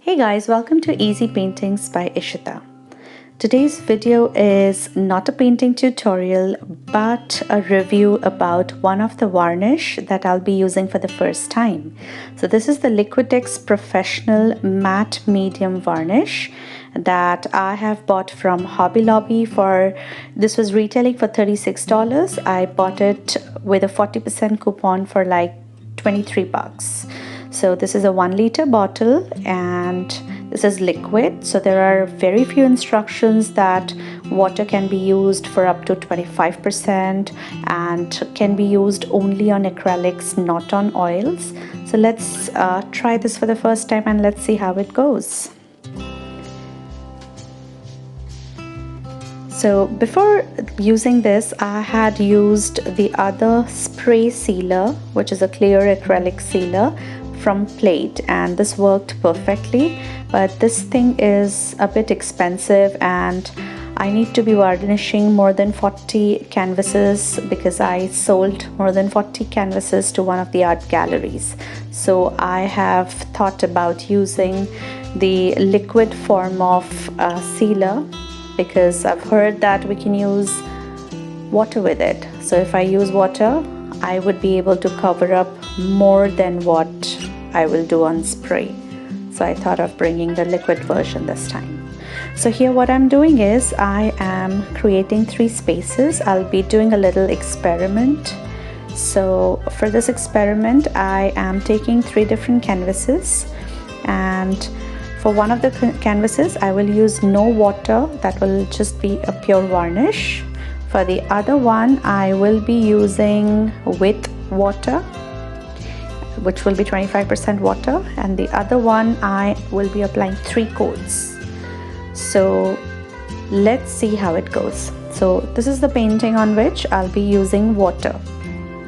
Hey guys, welcome to Easy Paintings by Ishita. Today's video is not a painting tutorial but a review about one of the varnish that I'll be using for the first time. So this is the Liquitex Professional Matte Medium Varnish that I have bought from Hobby Lobby this was retailing for $36. I bought it with a 40% coupon for like 23 bucks. So this is a 1 liter bottle and this is liquid. So there are very few instructions that water can be used for up to 25% and can be used only on acrylics, not on oils. So let's try this for the first time and let's see how it goes. So before using this, I had used the other spray sealer, which is a clear acrylic sealer from Plate, and this worked perfectly, but this thing is a bit expensive and I need to be varnishing more than 40 canvases because I sold more than 40 canvases to one of the art galleries. So I have thought about using the liquid form of sealer because I've heard that we can use water with it. So if I use water, I would be able to cover up more than what I will do on spray. So I thought of bringing the liquid version this time. So here what I'm doing is I am creating 3 spaces. I'll be doing a little experiment. So for this experiment, I am taking 3 different canvases, and for one of the canvases, I will use no water. That will just be a pure varnish. For the other one, I will be using with water, which will be 25% water, and the other one I will be applying 3 coats. So let's see how it goes. So this is the painting on which I'll be using water.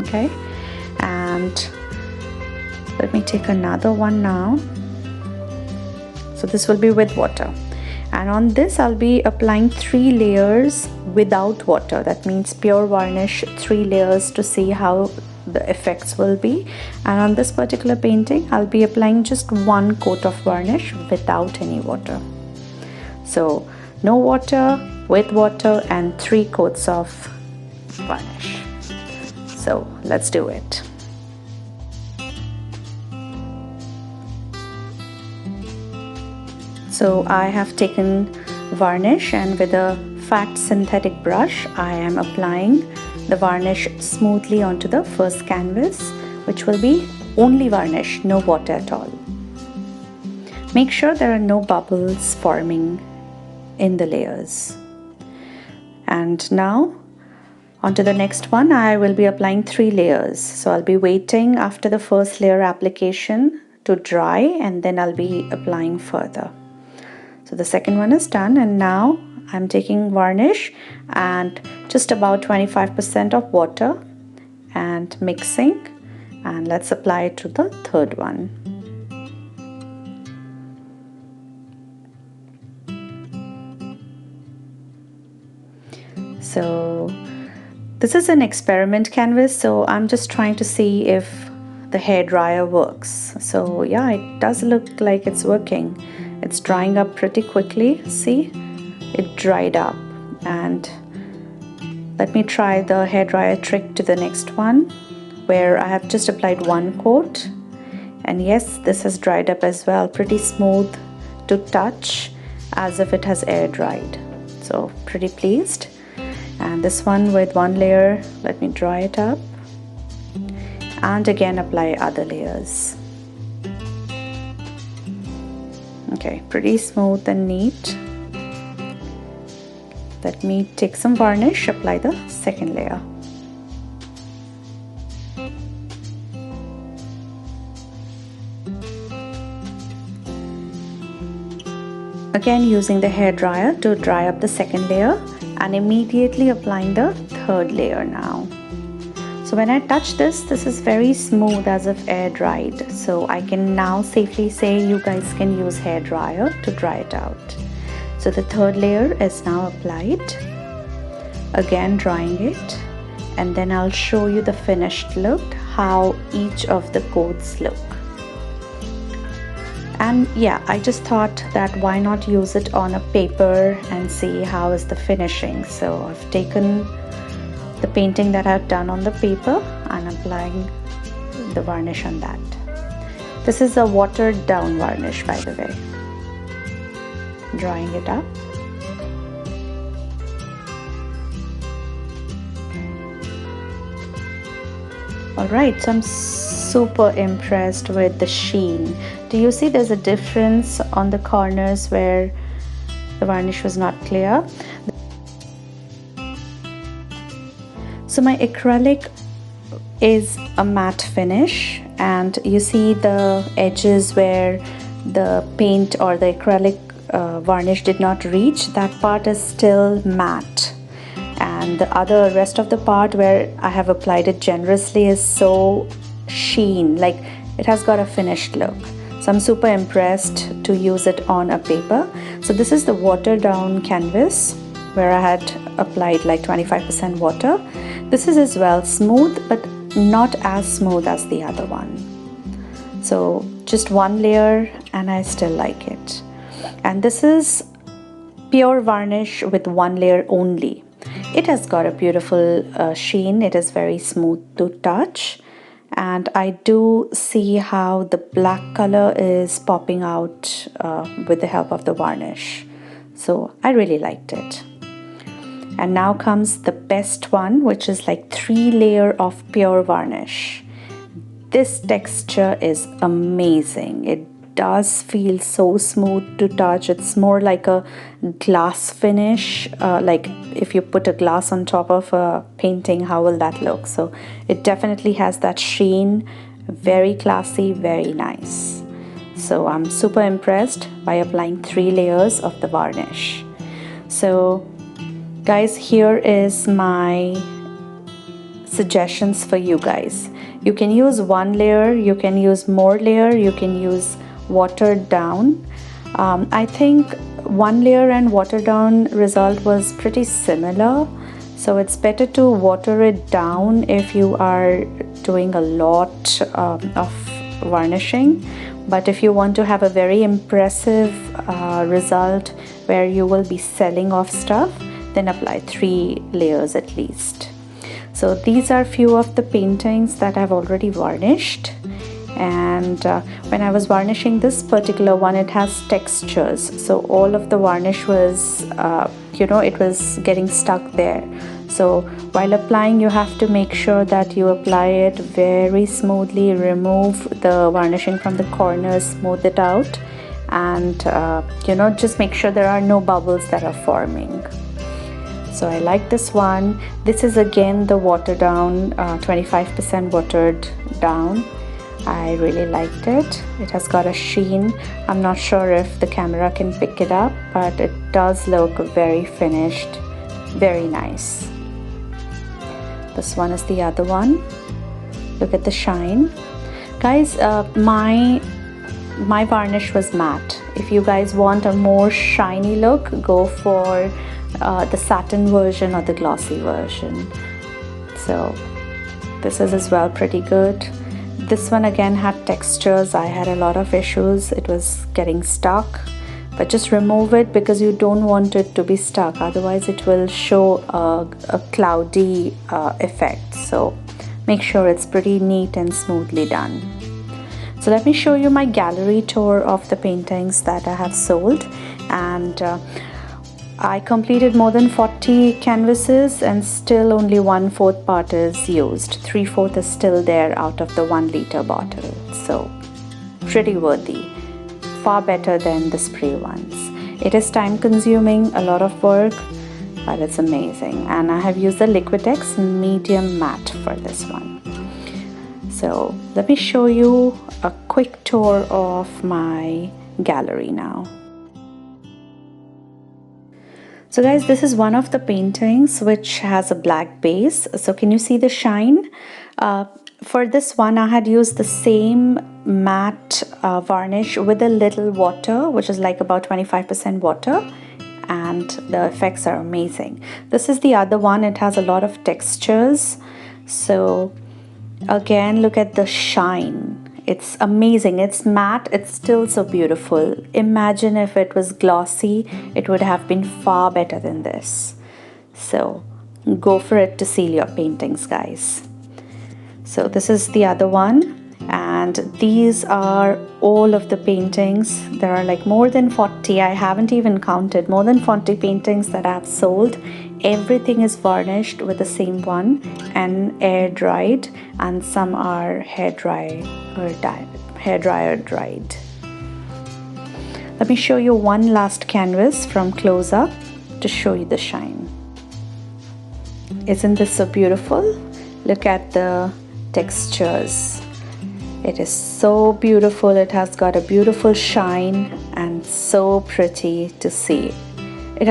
Okay, and let me take another one now. So this will be with water, and on this I'll be applying 3 layers without water. That means pure varnish, 3 layers to see how the effects will be. And on this particular painting I'll be applying just 1 coat of varnish without any water. So no water, with water, and 3 coats of varnish. So let's do it. So I have taken varnish, and with a fat synthetic brush I am applying the varnish smoothly onto the first canvas, which will be only varnish, no water at all. Make sure there are no bubbles forming in the layers. And now onto the next one, I will be applying 3 layers. So I'll be waiting after the first layer application to dry, and then I'll be applying further. So the second one is done, and now I'm taking varnish and just about 25% of water and mixing, and let's apply it to the third one. So this is an experiment canvas, so I'm just trying to see if the hair dryer works. So yeah, it does look like it's working. It's drying up pretty quickly. See, it dried up. And let me try the hairdryer trick to the next one, where I have just applied 1 coat, and yes, this has dried up as well, pretty smooth to touch, as if it has air dried. So pretty pleased. And this one with 1 layer, let me dry it up and again apply other layers. Okay, pretty smooth and neat. Let me take some varnish, apply the second layer. Again using the hair dryer to dry up the second layer, and immediately applying the third layer now. So when I touch this is very smooth, as if air dried. So I can now safely say you guys can use hair dryer to dry it out. So the third layer is now applied. Again drying it, and then I'll show you the finished look, how each of the coats look. And yeah, I just thought that why not use it on a paper and see how is the finishing. So I've taken the painting that I've done on the paper and applying the varnish on that. This is a watered down varnish, by the way. Drawing it up. Alright, so I'm super impressed with the sheen. Do you see there's a difference on the corners where the varnish was not clear? So my acrylic is a matte finish, and you see the edges where the paint or the acrylic varnish did not reach. That part is still matte, and the rest of the part where I have applied it generously is so sheen, like it has got a finished look. So I'm super impressed to use it on a paper. So this is the watered down canvas where I had applied like 25% water. This is as well smooth, but not as smooth as the other one. So just one layer and I still like it. And this is pure varnish with one layer only. It has got a beautiful sheen. It is very smooth to touch. And I do see how the black color is popping out with the help of the varnish. So I really liked it. And now comes the best one, which is like 3-layer of pure varnish. This texture is amazing. It does feel so smooth to touch. It's more like a glass finish, like if you put a glass on top of a painting, how will that look? So it definitely has that sheen, very classy, very nice. So I'm super impressed by applying 3 layers of the varnish. So guys, here is my suggestions for you guys. You can use 1 layer, you can use more layer, you can use watered down. I think 1 layer and watered down result was pretty similar. So it's better to water it down if you are doing a lot of varnishing. But if you want to have a very impressive result where you will be selling off stuff, then apply 3 layers at least. So these are few of the paintings that I've already varnished. And when I was varnishing this particular one, it has textures. So all of the varnish was, it was getting stuck there. So while applying, you have to make sure that you apply it very smoothly, remove the varnishing from the corners, smooth it out, and just make sure there are no bubbles that are forming. So I like this one. This is again the watered down, 25% watered down. I really liked it. It has got a sheen. I'm not sure if the camera can pick it up, but it does look very finished, very nice. This one is the other one. Look at the shine. Guys, my varnish was matte. If you guys want a more shiny look, go for the satin version or the glossy version. So this is as well pretty good. This one again had textures. I had a lot of issues. It was getting stuck, but just remove it because you don't want it to be stuck, otherwise it will show a cloudy effect. So make sure it's pretty neat and smoothly done. So let me show you my gallery tour of the paintings that I have sold. And I completed more than 40 canvases and still only 1/4 part is used. 3/4 is still there out of the 1 liter bottle. So pretty worthy, far better than the spray ones. It is time consuming, a lot of work, but it's amazing. And I have used the Liquitex medium matte for this one. So let me show you a quick tour of my gallery now. So guys, this is one of the paintings which has a black base. So can you see the shine? For this one, I had used the same matte varnish with a little water, which is like about 25% water, and the effects are amazing. This is the other one. It has a lot of textures. So again, look at the shine. It's amazing. It's matte. It's still so beautiful. Imagine if it was glossy, it would have been far better than this. So go for it to seal your paintings, guys. So this is the other one, and these are all of the paintings. There are like more than 40. I haven't even counted. More than 40 paintings that I've sold. Everything is varnished with the same one and air dried, and some are hair dryer dried. Let me show you one last canvas from close up to show you the shine. Isn't this so beautiful? Look at the textures. It is so beautiful. It has got a beautiful shine and so pretty to see. It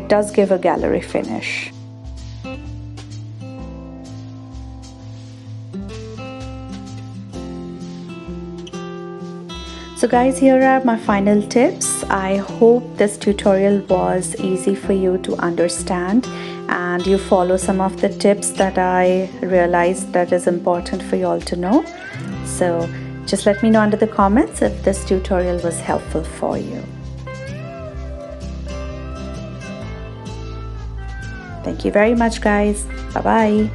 does give a gallery finish. So guys, here are my final tips. I hope this tutorial was easy for you to understand and you follow some of the tips that I realized that is important for you all to know. So just let me know under the comments if this tutorial was helpful for you. Thank you very much, guys. Bye-bye.